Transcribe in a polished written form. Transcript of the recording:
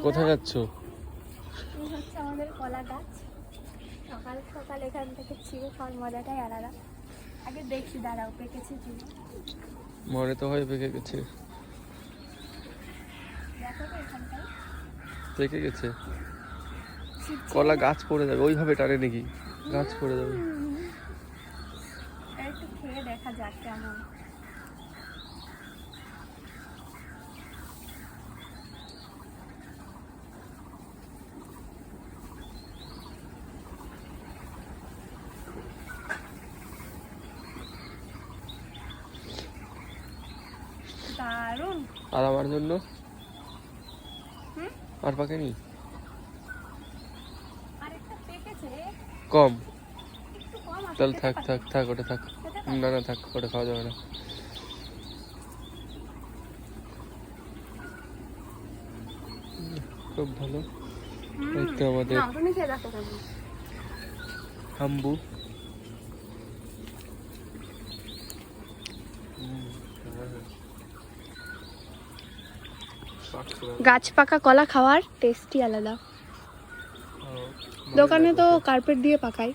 কোথায় যাচ্ছ? এই হচ্ছে আমাদের কলা গাছ। সকাল সকাল এখান থেকে ছিঁড়ে খাওয়ার মজাটাই আলাদা। আগে দেখি, দাঁড়াও পেকেছে কি না। মনে তো হয় পেকে গেছে। দেখো তো এখানটায় পেকে গেছে। ছিঁড়ছে কলা না? গাছ পড়ে যাবে, ওইভাবে টানে নাকি? গাছ পড়ে যাবে। একটু খেয়ে দেখা যাক কেমন। দারুণ। আর আমার জন্য হুম, আর পাকেনি? আরেকটা পেকেছে, কম? একটু কম আছে। তাহলে খেতে থাক পারবে? থাক থাক, ওটা থাক। খেতে পারবে? না না থাক, ওটা খাওয়া যাবে না। খুব ভালো। এই তো আমাদের নাও, তুমি খেয়ে দেখো কেমন। হাম্বু। গাছ পাকা কলা খাওয়ার টেস্টই আলাদা। দোকানে তো কার্পেট দিয়ে পাকায়।